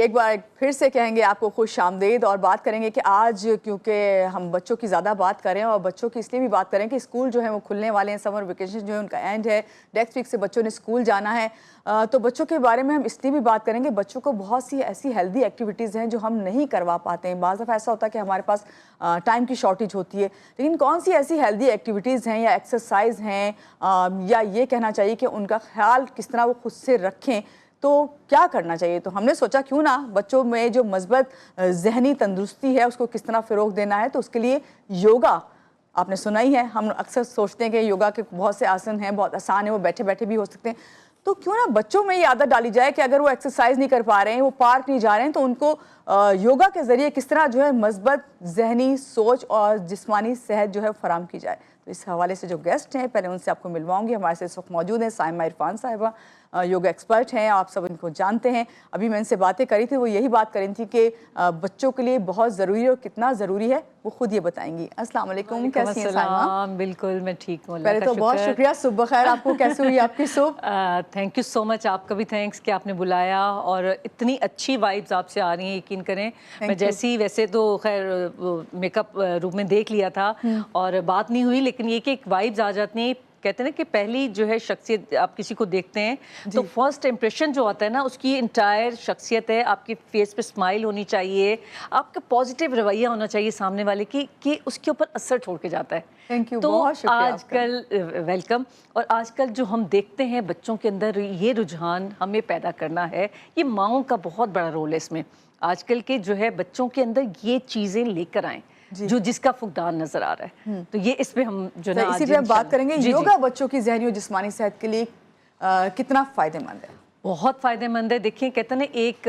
ایک بار پھر سے کہیں گے آپ کو خوش آمدید اور بات کریں گے کہ آج کیونکہ ہم بچوں کی زیادہ بات کریں اور بچوں کی اس لیے بھی بات کریں کہ اسکول جو ہے وہ کھلنے والے ہیں، سمر ویکیشن جو ہے ان کا اینڈ ہے، نیکسٹ ویک سے بچوں نے اسکول جانا ہے، تو بچوں کے بارے میں ہم اس لیے بھی بات کریں گے بچوں کو بہت سی ایسی ہیلدی ایکٹیویٹیز ہیں جو ہم نہیں کروا پاتے ہیں۔ بعض دفعہ ایسا ہوتا ہے کہ ہمارے پاس ٹائم کی شارٹیج ہوتی ہے، لیکن کون سی ایسی ہیلدی ایکٹیویٹیز ہیں یا ایکسرسائز ہیں یا یہ کہنا چاہیے کہ ان کا خیال کس طرح وہ خود سے رکھیں تو کیا کرنا چاہیے؟ تو ہم نے سوچا کیوں نہ بچوں میں جو مثبت ذہنی تندرستی ہے اس کو کس طرح فروغ دینا ہے، تو اس کے لیے یوگا آپ نے سنا ہی ہے۔ ہم اکثر سوچتے ہیں کہ یوگا کے بہت سے آسن ہیں، بہت آسان ہیں، وہ بیٹھے بیٹھے بھی ہو سکتے ہیں، تو کیوں نہ بچوں میں یہ عادت ڈالی جائے کہ اگر وہ ایکسرسائز نہیں کر پا رہے ہیں، وہ پارک نہیں جا رہے ہیں، تو ان کو یوگا کے ذریعے کس طرح جو ہے مثبت ذہنی سوچ اور جسمانی صحت جو ہے فراہم کی جائے۔ تو اس حوالے سے جو گیسٹ ہیں پہلے ان سے آپ کو ملواؤں گی۔ ہمارے سے اس وقت موجود ہیں سائمہ عرفان صاحبہ، یوگا ایکسپرٹ ہیں، آپ سب ان کو جانتے ہیں۔ ابھی میں ان سے باتیں کری تھی، وہ یہی بات کری تھی کہ بچوں کے لیے بہت ضروری اور کتنا ضروری ہے وہ خود یہ بتائیں گی۔ السلام علیکم، کیسی ہیں سائمہ؟ بالکل میں ٹھیک ہوں، پہلے تو بہت شکریہ، صبح بخیر آپ کو، کیسے ہوئی آپ کی صبح؟ تھینک یو سو مچ، آپ کا بھی تھینکس کہ آپ نے بلایا اور اتنی اچھی وائبز آپ سے آ رہی ہیں، یقین کریں میں جیسی ویسے تو خیر میک اپ روم میں دیکھ لیا تھا اور بات نہیں ہوئی، لیکن یہ کہ ایک وائبز آ جاتی ہیں۔ کہتے ہیں نا کہ پہلی جو ہے شخصیت آپ کسی کو دیکھتے ہیں تو فرسٹ امپریشن جو آتا ہے نا اس کی انٹائر شخصیت ہے، آپ کے فیس پہ اسمائل ہونی چاہیے، آپ کا پازیٹیو رویہ ہونا چاہیے سامنے والے کی کہ اس کے اوپر اثر چھوڑ کے جاتا ہے۔ تھینک یو، تو بہت شکریہ آج کل ویلکم، اور آج کل جو ہم دیکھتے ہیں بچوں کے اندر یہ رجحان ہمیں پیدا کرنا ہے، یہ ماؤں کا بہت بڑا رول ہے اس میں۔ آج کل کے جو ہے بچوں کے اندر یہ چیزیں لے کر آئیں جو جس کا فقدان نظر آ رہا ہے، تو یہ اس پہ ہم جو نا اسی پہ ہم بات کریں گے۔ یوگا بچوں کی ذہنی اور جسمانی صحت کے لیے کتنا فائدہ مند ہے؟ بہت فائدہ مند ہے۔ دیکھیں کہتے ہیں ایک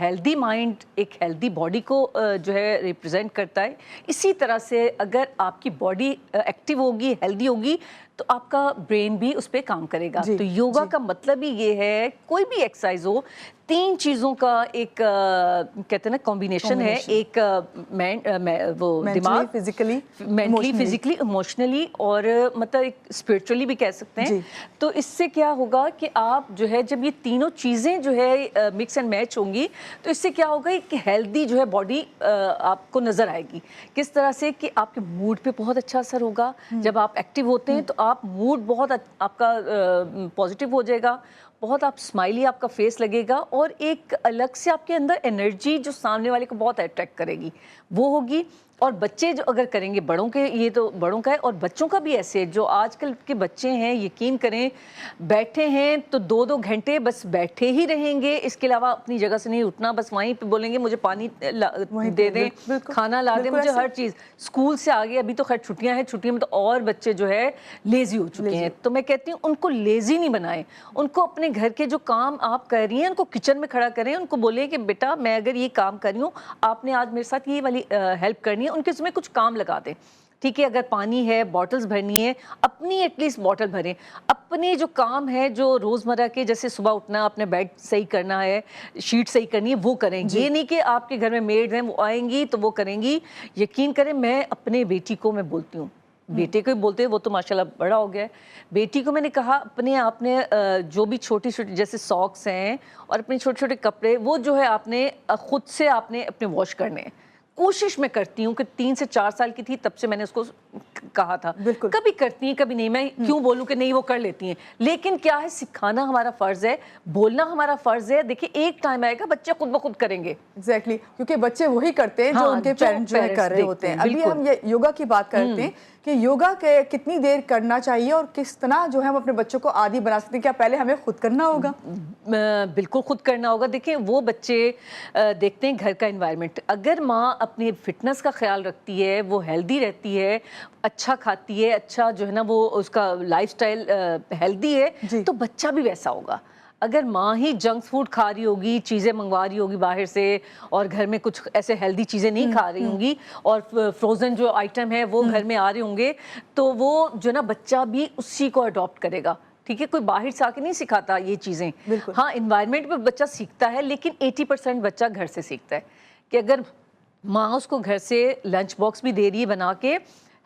ہیلدی مائنڈ ایک ہیلدی باڈی کو جو ہے ریپرزینٹ کرتا ہے، اسی طرح سے اگر آپ کی باڈی ایکٹیو ہوگی، ہیلدی ہوگی تو آپ کا برین بھی اس پہ کام کرے گا۔ تو یوگا کا مطلب ہی یہ ہے، کوئی بھی ایکسرسائز ہو، تین چیزوں کا ایک کہتے ہیں نا کمبینیشن ہے، ایک وہ دماغ، مینٹلی، فزیکلی، ایموشنلی اور مطلب ایک اسپرچولی بھی کہہ سکتے ہیں۔ تو اس سے کیا ہوگا کہ آپ جو ہے جب یہ تینوں چیزیں جو ہے مکس اینڈ میچ ہوں گی تو اس سے کیا ہوگا ایک ہیلدی جو ہے باڈی آپ کو نظر آئے گی۔ کس طرح سے کہ آپ کے موڈ پہ بہت اچھا اثر ہوگا، جب آپ ایکٹیو ہوتے ہیں تو آپ موڈ بہت آپ کا پازیٹیو ہو جائے گا، بہت آپ اسمائلی آپ کا فیس لگے گا، اور ایک الگ سے آپ کے اندر انرجی جو سامنے والے کو بہت اٹریکٹ کرے گی وہ ہوگی۔ اور بچے جو اگر کریں گے، بڑوں کے یہ تو بڑوں کا ہے اور بچوں کا بھی ایسے، جو آج کل کے بچے ہیں یقین کریں بیٹھے ہیں تو 2-2 گھنٹے بس بیٹھے ہی رہیں گے، اس کے علاوہ اپنی جگہ سے نہیں اٹھنا، بس وہیں پہ بولیں گے مجھے پانی دے دیں، کھانا لا دیں، مجھے ہر چیز۔ اسکول سے آگے ابھی تو خیر چھٹیاں ہیں، چھٹیوں میں تو اور بچے جو ہے لیزی ہو چکے ہیں، تو میں کہتی ہوں ان کو لیزی نہیں بنائیں، ان کو اپنے گھر کے جو کام آپ کر رہی ہیں ان کو کچن میں کھڑا کریں، ان کو بولیں کہ بیٹا میں اگر یہ کام کر رہی ہوں آپ نے آج میرے ساتھ یہ والی ہیلپ کرنی ہے، ان کے ذمہ کچھ کام لگا دیں، ٹھیک ہے؟ اگر پانی ہے، بوٹلز بھرنی ہے، اپنی ایٹ لیسٹ بوٹل بھریں، اپنے جو کام ہے جو روزمرہ کے جیسے صبح اٹھنا، اپنے بیڈ صحیح کرنا ہے، شیٹ صحیح کرنی ہے، وہ کریں۔ یہ نہیں کہ آپ کے گھر میں میڈ ہیں وہ آئیں گی تو وہ کریں گی۔ یقین کریں میں اپنے بیٹی کو میں بولتی ہوں، بیٹے کو بولتے ہیں وہ تو ماشاءاللہ بڑا ہو گیا ہے، بیٹی کو میں نے کہا اپنے آپ نے جو بھی چھوٹی چھوٹی جیسے ساکس ہیں اور اپنے چھوٹے چھوٹے کپڑے وہ جو ہے آپ نے خود سے آپ نے اپنے واش کرنے ہیں۔ کوشش میں کرتی ہوں کہ 3 سے 4 سال کی تھی تب سے میں نے اس کو کہا تھا، کبھی کرتی ہیں کبھی نہیں، میں کیوں بولوں کہ نہیں وہ کر لیتی ہیں، لیکن کیا ہے سکھانا ہمارا فرض ہے، بولنا ہمارا فرض ہے۔ دیکھیں ایک ٹائم آئے گا بچے خود بخود کریں گے، ایگزیکٹلی، کیونکہ بچے وہی کرتے ہیں جو ان کے پیرنٹ جو کر رہے ہوتے ہیں۔ ابھی ہم یہ یوگا کی بات کرتے ہیں کہ یوگا کتنی دیر کرنا چاہیے اور کس طرح جو ہے ہم اپنے بچوں کو عادی بنا سکتے ہیں؟ کیا پہلے ہمیں خود کرنا ہوگا؟ بالکل خود کرنا ہوگا۔ دیکھیں وہ بچے دیکھتے ہیں گھر کا انوائرمنٹ، اگر ماں اپنی فٹنس کا خیال رکھتی ہے، وہ ہیلدی رہتی ہے، اچھا کھاتی ہے، اچھا جو ہے نا وہ اس کا لائف سٹائل ہیلدی ہے تو بچہ بھی ویسا ہوگا۔ اگر ماں ہی جنک فوڈ کھا رہی ہوگی، چیزیں منگوا رہی ہوگی باہر سے اور گھر میں کچھ ایسے ہیلدی چیزیں نہیں کھا رہی ہوں گی اور فروزن جو آئٹم ہے وہ گھر میں آ رہے ہوں گے تو وہ جو نا بچہ بھی اسی کو اڈاپٹ کرے گا، ٹھیک ہے؟ کوئی باہر سے آ کے نہیں سکھاتا یہ چیزیں، ہاں انوائرمنٹ پہ بچہ سیکھتا ہے لیکن 80% بچہ گھر سے سیکھتا ہے، کہ اگر ماں اس کو گھر سے لنچ باکس بھی دے رہی ہے بنا کے،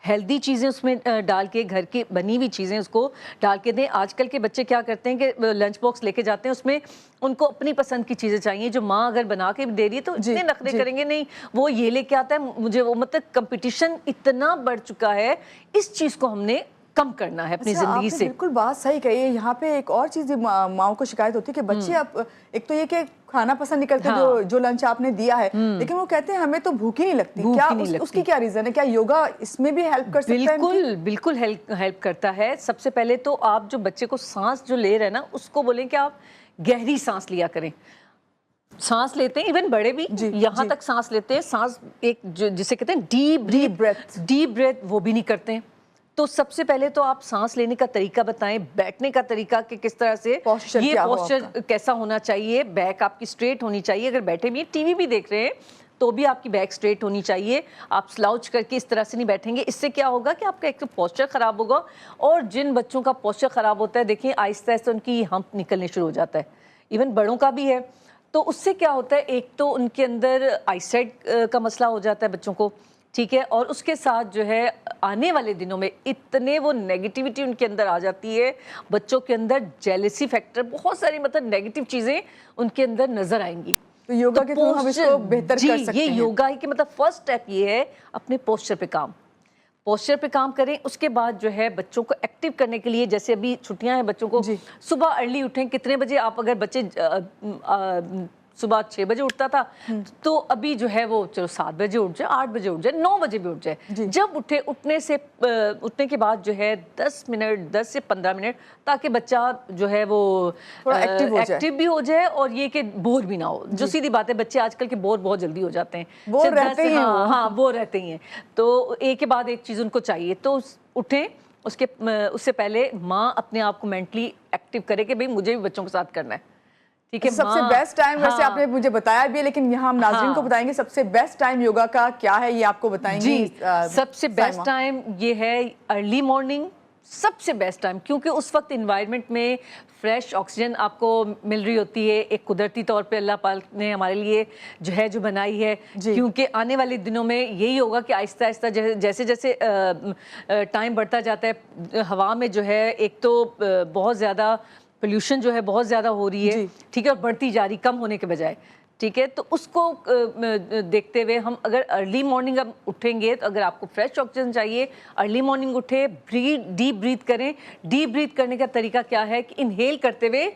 ہیلدی چیزیں اس میں ڈال کے، گھر کی بنی ہوئی چیزیں اس کو ڈال کے دیں. آج کل کے بچے کیا کرتے ہیں کہ لنچ باکس لے کے جاتے ہیں، اس میں ان کو اپنی پسند کی چیزیں چاہیے. جو ماں اگر بنا کے دے رہی ہے تو اتنے نخرے کریں گے، نہیں وہ یہ لے کے آتا ہے مجھے وہ. مطلب کمپٹیشن اتنا بڑھ چکا ہے، اس چیز کو ہم نے کم کرنا ہے اپنی زندگی سے. بالکل بات صحیح کہی ہے. یہاں پہ ایک اور چیز ماؤں کو شکایت ہوتی ہے کہ بچے اب ایک تو یہ کہ کھانا پسند نہیں کرتے جو لنچ آپ نے دیا ہے، لیکن وہ کہتے ہیں ہمیں تو بھوک ہی نہیں لگتی. کیا اس کی کیا ریزن ہے؟ کیا یوگا اس میں بھی ہیلپ کر سکتا ہے؟ بالکل بالکل ہیلپ کرتا ہے. سب سے پہلے تو آپ جو بچے کو سانس جو لے رہے ہیں نا، اس کو بولیں کہ آپ گہری سانس لیا کریں. سانس لیتے ہیں ایون بڑے بھی یہاں تک سانس لیتے ہیں، سانس ایک جسے کہتے ہیں ڈیپ بریتھ، وہ بھی نہیں کرتے ہیں. تو سب سے پہلے تو آپ سانس لینے کا طریقہ بتائیں، بیٹھنے کا طریقہ کہ کس طرح سے یہ پوسچر کیسا ہونا چاہیے. بیک آپ کی اسٹریٹ ہونی چاہیے. اگر بیٹھے بھی ٹی وی بھی دیکھ رہے ہیں تو بھی آپ کی بیک اسٹریٹ ہونی چاہیے. آپ سلاؤچ کر کے اس طرح سے نہیں بیٹھیں گے. اس سے کیا ہوگا کہ آپ کا ایک تو پوسچر خراب ہوگا، اور جن بچوں کا پوسچر خراب ہوتا ہے دیکھیں آہستہ آہستہ ان کی ہمپ نکلنے شروع ہو جاتا ہے. ایون بڑوں کا بھی ہے. تو اس سے کیا ہوتا ہے، ایک تو ان کے اندر آئی سائٹ کا مسئلہ ہو جاتا ہے بچوں کو، ٹھیک ہے. اور اس کے ساتھ جو ہے آنے والے دنوں میں اتنے وہ نیگیٹیوٹی ان کے اندر آ جاتی ہے، بچوں کے اندر جیلسی فیکٹر، بہت ساری مطلب نیگیٹو چیزیں ان کے اندر نظر آئیں گی. تو یوگا کے تھرو ہم اس کو بہتر کر سکتے ہیں. یہ یوگا ہی کہ مطلب فرسٹ اسٹیپ یہ ہے اپنے پوسچر پہ کام کریں. اس کے بعد جو ہے بچوں کو ایکٹیو کرنے کے لیے، جیسے ابھی چھٹیاں ہیں بچوں کو، صبح ارلی اٹھیں. کتنے بجے آپ اگر بچے صبح 6 بجے اٹھتا تھا تو ابھی جو ہے وہ چلو 7 بجے اٹھ جائے، 8 بجے اٹھ جائے، 9 بجے بھی اٹھ جائے. جب اٹھنے کے بعد جو ہے 10 سے 15 منٹ، تاکہ بچہ جو ہے وہ ایکٹیو بھی ہو جائے اور یہ کہ بور بھی نہ ہو. جو سیدھی بات ہے، بچے آج کل کے بور بہت جلدی ہو جاتے ہیں، بور رہتے ہیں. ہاں بور رہتے ہی ہیں. تو ایک کے بعد ایک چیز ان کو چاہیے. تو اٹھیں، اس سے پہلے ماں اپنے آپ کو مینٹلی ایکٹیو کرے کہ بھئی مجھے بھی بچوں کے ساتھ کرنا ہے. ٹھیک ہے. سب سے بیسٹ ٹائم ویسے آپ نے مجھے بتایا بھی ہے، لیکن یہاں ہم ناظرین کو بتائیں گے سب سے بیسٹ ٹائم یوگا کا کیا ہے، یہ آپ کو بتائیں گے. سب سے بیسٹ ٹائم یہ ہے ارلی مارننگ. سب سے بیسٹ ٹائم، کیونکہ اس وقت انوائرمنٹ میں فریش آکسیجن آپ کو مل رہی ہوتی ہے. ایک قدرتی طور پہ اللہ پاک نے ہمارے لیے جو بنائی ہے. کیونکہ آنے والے دنوں میں یہی ہوگا کہ آہستہ آہستہ جیسے جیسے ٹائم بڑھتا جاتا ہے، ہوا میں جو ہے ایک تو بہت زیادہ پولیوشن جو ہے بہت زیادہ ہو رہی ہے، ٹھیک ہے، اور بڑھتی جا رہی، کم ہونے کے بجائے. ٹھیک ہے. تو اس کو دیکھتے ہوئے ہم اگر ارلی مارننگ اب اٹھیں گے، تو اگر آپ کو فریش آکسیجن چاہیے، ارلی مارننگ اٹھے، ڈیپ بریتھ کریں. ڈیپ بریتھ کرنے کا طریقہ کیا ہے کہ انہیل کرتے ہوئے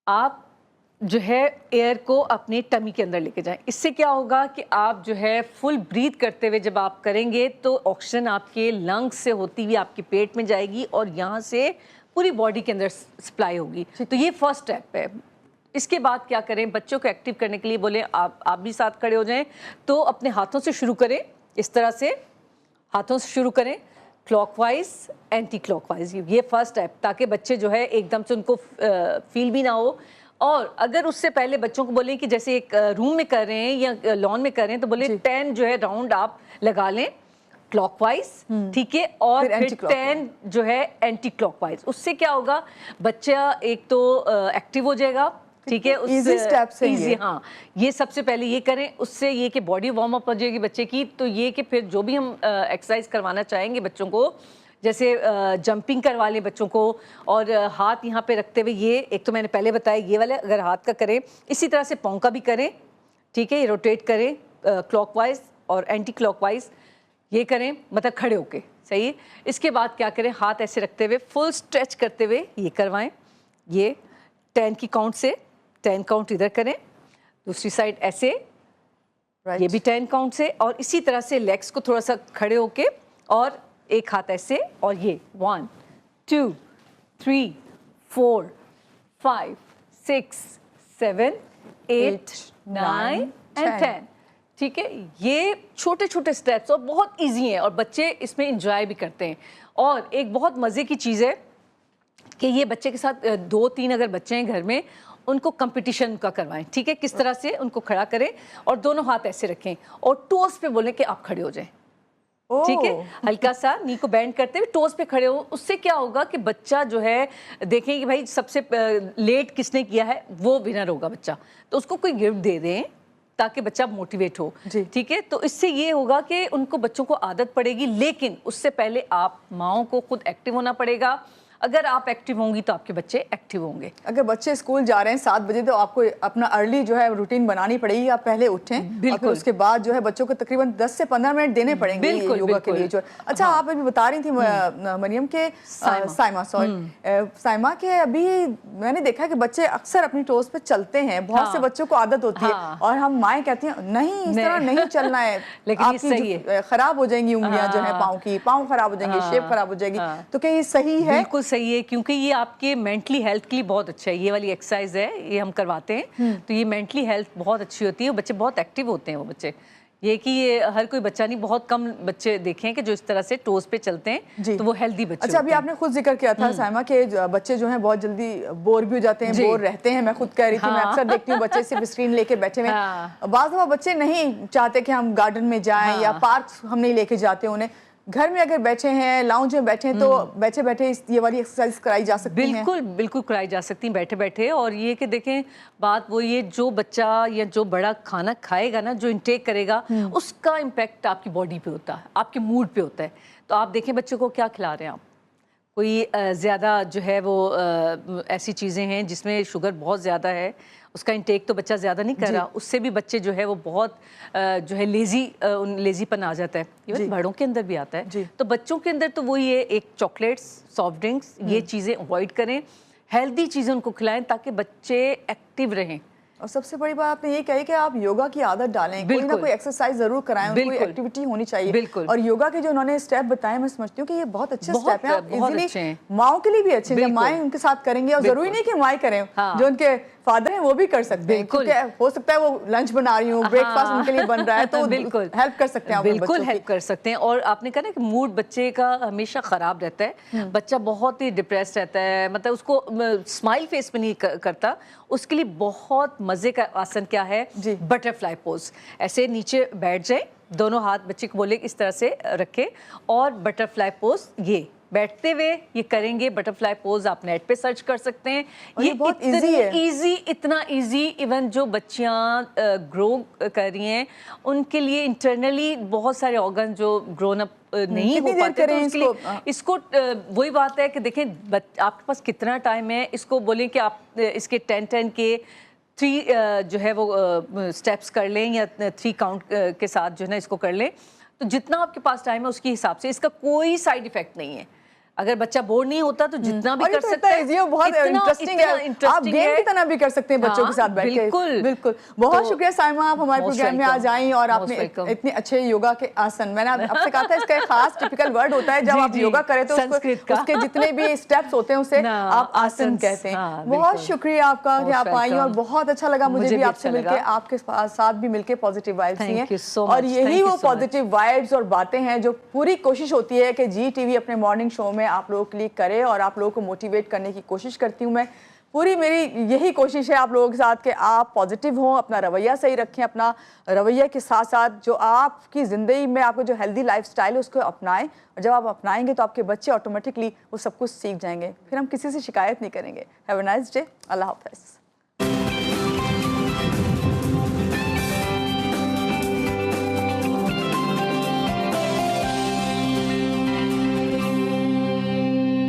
آپ جو ہے ایئر کو اپنے ٹمی کے اندر لے کے جائیں. اس سے کیا ہوگا کہ آپ جو ہے فل بریتھ کرتے ہوئے جب آپ کریں گے تو آکسیجن آپ کے لنگس سے ہوتی ہوئی آپ کے پیٹ میں جائے گی اور یہاں سے پوری باڈی کے اندر سپلائی ہوگی. تو یہ فرسٹ اسٹیپ ہے. اس کے بعد کیا کریں، بچوں کو ایکٹیو کرنے کے لیے بولیں آپ بھی ساتھ کھڑے ہو جائیں. تو اپنے ہاتھوں سے شروع کریں، اس طرح سے ہاتھوں سے شروع کریں، clockwise anticlockwise. یہ فرسٹ اسٹیپ، تاکہ بچے جو ہے ایک دم سے ان کو فیل بھی نہ ہو. اور اگر اس سے پہلے بچوں کو بولیں کہ جیسے ایک روم میں کر رہے ہیں یا لان میں کر رہے ہیں، تو بولیں 10 جو ہے راؤنڈ آپ لگا لیں کلاک وائز. ٹھیک ہے. اور پھر 10 جو ہے اینٹی کلاک وائز. اس سے کیا ہوگا، بچہ ایک تو ایکٹیو ہو جائے گا. ٹھیک ہے. ایزی. ہاں یہ سب سے پہلے یہ کریں. اس سے یہ کہ باڈی وارم اپ ہو جائے گی بچے کی. تو یہ کہ پھر جو بھی ہم ایکسرسائز کروانا چاہیں گے بچوں کو، جیسے جمپنگ کروا لیں بچوں کو، اور ہاتھ یہاں پہ رکھتے ہوئے، یہ ایک تو میں نے پہلے بتایا یہ والا اگر ہاتھ کا کریں، اسی طرح سے پاؤں کا بھی کریں. ٹھیک ہے. یہ روٹیٹ کریں کلاک وائز اور اینٹی کلاک وائز. یہ کریں مطلب کھڑے ہو کے. صحیح. اس کے بعد کیا کریں، ہاتھ ایسے رکھتے ہوئے فل اسٹریچ کرتے ہوئے یہ کروائیں. یہ 10 کی کاؤنٹ سے 10 کاؤنٹ ادھر کریں، دوسری سائڈ ایسے، یہ بھی 10 کاؤنٹ سے. اور اسی طرح سے لیگس کو تھوڑا سا کھڑے ہو کے، اور ایک ہاتھ ایسے، اور یہ 1 2 3 4 5 6 7 8 9 and 10. ٹھیک ہے. یہ چھوٹے چھوٹے سٹیپس اور بہت ایزی ہیں، اور بچے اس میں انجوائے بھی کرتے ہیں. اور ایک بہت مزے کی چیز ہے کہ یہ بچے کے ساتھ 2-3 اگر بچے ہیں گھر میں، ان کو کمپٹیشن کا کروائیں. ٹھیک ہے. کس طرح سے ان کو کھڑا کریں اور دونوں ہاتھ ایسے رکھیں اور ٹوز پہ بولیں کہ آپ کھڑے ہو جائیں. ٹھیک ہے. ہلکا سا نی کو بینڈ کرتے ہوئے ٹوز پہ کھڑے ہو. اس سے کیا ہوگا کہ بچہ جو ہے دیکھیں کہ بھائی سب سے لیٹ کس نے کیا ہے وہ ونر ہوگا بچہ. تو اس کو کوئی گفٹ دے دیں تاکہ بچہ موٹیویٹ ہو. جی. ٹھیک ہے, تو اس سے یہ ہوگا کہ ان کو بچوں کو عادت پڑے گی, لیکن اس سے پہلے آپ ماؤں کو خود ایکٹیو ہونا پڑے گا. اگر آپ ایکٹیو ہوں گی تو آپ کے بچے ایکٹیو ہوں گے. اگر بچے اسکول جا رہے ہیں 7 بجے تو آپ کو اپنا ارلی جو ہے روٹین بنانی پڑے گی, آپ پہلے اٹھیں اور پھر اس کے بعد جو ہے بچوں کو تقریباً 10 سے 15 منٹ دینے پڑیں گے یوگا کے لیے. اچھا, آپ ابھی بتا رہی تھی مریم کہ سائمہ کے ابھی میں نے دیکھا کہ بچے اکثر اپنی ٹوز پہ چلتے ہیں, بہت سے بچوں کو عادت ہوتی ہے اور ہم مائیں کہتی ہیں نہیں اس طرح نہیں چلنا ہے, آپ کی خراب ہو جائیں گی انگلیاں جو ہیں پاؤں کی, پاؤں خراب ہو جائیں گے, شیپ خراب ہو جائے گی. تو کیا یہ صحیح ہے؟ بالکل صحیح ہے, کیونکہ یہ آپ کے مینٹلی ہیلتھ کے لیے بہت اچھا ہے. یہ والی ایکسرسائز ہے, یہ ہم کرواتے ہیں, تو یہ مینٹلی ہیلتھ بہت اچھی ہوتی ہے. بچے بہت ایکٹیو ہوتے ہیں. وہ بچے یہ کہ یہ ہر کوئی بچہ نہیں, بہت کم بچے دیکھیں کہ جو اس طرح سے ٹوز پہ چلتے ہیں, تو وہ ہیلدی بچے. اچھا, ابھی آپ نے خود ذکر کیا تھا سائمہ کہ بچے جو ہیں بہت جلدی بور بھی ہو جاتے ہیں, بور رہتے ہیں. میں خود کہہ رہی تھی, میں اکثر دیکھتی ہوں بچے صرف اسکرین لے کے بیٹھے ہوئے. بعض دفعہ بچے نہیں چاہتے کہ ہم گارڈن میں جائیں یا پارک ہم نہیں لے کے جاتے انہیں. گھر میں اگر بیٹھے ہیں, لاؤنج میں بیٹھے ہیں, تو بیٹھے بیٹھے یہ والی ایکسرسائز کرائی جا سکتی ہیں؟ بالکل بالکل کرائی جا سکتی ہیں بیٹھے بیٹھے. اور یہ کہ دیکھیں بات وہ یہ, جو بچہ یا جو بڑا کھانا کھائے گا نا, جو انٹیک کرے گا, اس کا امپیکٹ آپ کی باڈی پہ ہوتا ہے, آپ کے موڈ پہ ہوتا ہے. تو آپ دیکھیں بچوں کو کیا کھلا رہے ہیں آپ. کوئی زیادہ جو ہے وہ ایسی چیزیں ہیں جس میں شوگر بہت زیادہ ہے, اس کا انٹیک تو بچہ زیادہ نہیں کر رہا, اس سے بھی بچے جو ہے وہ بہت جو ہے لیزی پن آ جاتا ہے. ایون بڑوں کے اندر بھی آتا ہے. تو بچوں کے اندر تو وہی ہے, ایک چاکلیٹس, سافٹ ڈرنکس, یہ چیزیں اوائڈ کریں, ہیلدی چیزیں ان کو کھلائیں تاکہ بچے ایکٹیو رہیں. اور سب سے بڑی بات آپ نے یہ کہی کہ آپ یوگا کی عادت ڈالیں, کوئی نہ کوئی ایکسرسائز ضرور کرائیں, کوئی ایکٹیویٹی ہونی چاہیے. اور یوگا کے جو انہوں نے اسٹیپ بتائے, میں سمجھتی ہوں کہ یہ بہت اچھے اسٹیپ ہیں. آپ ایزیلی ماؤں کے لیے بھی اچھے ہیں, مائیں ان کے ساتھ کریں گے, اور ضروری نہیں کہ مائیں کریں, جو ان کے فادر ہیں وہ بھی کر سکتے ہیں, کیونکہ ہو سکتا ہے وہ لنچ بنا رہی ہوں, بریک فاسٹ ان کے لیے بن رہا ہے, تو ہیلپ کر سکتے ہیں. بالکل ہیلپ کر سکتے ہیں. اور آپ نے کہا نا کہ موڈ بچے کا ہمیشہ خراب رہتا ہے, بچہ بہت ہی ڈپریس رہتا ہے, مطلب اس کو اسمائل فیس پہ نہیں کرتا. اس کے لیے بہت مزے کا آسن کیا ہے, بٹر فلائی پوز. ایسے نیچے بیٹھ جائیں, دونوں ہاتھ بچے کو بولے اس طرح سے رکھے, اور بٹر فلائی پوز یہ بیٹھتے ہوئے یہ کریں گے. بٹر فلائی پوز آپ نیٹ پہ سرچ کر سکتے ہیں. یہ بہت ایزی ہے, اتنا ایزی. ایون جو بچیاں گرو کر رہی ہیں ان کے لیے انٹرنلی بہت سارے آرگن جو گرون اپ نہیں ہو پاتے, تو اس کے لیے اس کو وہی بات ہے کہ دیکھیں آپ کے پاس کتنا ٹائم ہے. اس کو بولیں کہ آپ اس کے 10 کے 3 جو ہے وہ اسٹیپس کر لیں, یا 3 کاؤنٹ کے ساتھ جو ہے نا اس کو کر لیں. تو جتنا آپ کے پاس ٹائم ہے اس کے حساب سے, اس کا کوئی سائیڈ ایفیکٹ نہیں ہے. اگر بچہ بور نہیں ہوتا تو جتنا بھی کر سکتا ہے. بہت انٹرسٹنگ ہے, آپ گیم کی طرح بھی کر سکتے ہیں بچوں کے ساتھ بیٹھ کے. بالکل. بہت شکریہ سائمہ, آپ ہمارے پروگرام میں آج آئیں, اور آپ نے اتنے اچھے یوگا کے آسن, میں نے آپ سے کہا تھا اس کا ایک خاص ٹپیکل ورڈ ہوتا ہے جب آپ یوگا کریں تو اس کے جتنے بھی اسٹیپس ہوتے ہیں اسے آپ آسن کہتے ہیں. بہت شکریہ آپ کا کہ آپ آئیں, اور بہت اچھا لگا مجھے بھی آپ سے مل کے, آپ کے ساتھ بھی مل کے پازیٹیو وائبس ہی ہیں. اور یہی وہ پازیٹیو وائبس اور باتیں ہیں جو پوری کوشش ہوتی ہے کہ جی ٹی وی اپنے مارننگ شو میں آپ لوگوں کے لیے کرے, اور آپ لوگوں کو موٹیویٹ کرنے کی کوشش کرتی ہوں. میں پوری میری یہی کوشش ہے آپ لوگوں کے ساتھ کہ آپ پازیٹیو ہوں, اپنا رویہ صحیح رکھیں, اپنا رویہ کے ساتھ ساتھ جو آپ کی زندگی میں آپ کو جو ہیلدی لائف سٹائل ہے اس کو اپنائیں. اور جب آپ اپنائیں گے تو آپ کے بچے آٹومیٹکلی وہ سب کچھ سیکھ جائیں گے, پھر ہم کسی سے شکایت نہیں کریں گے. Have a nice day. اللہ حافظ.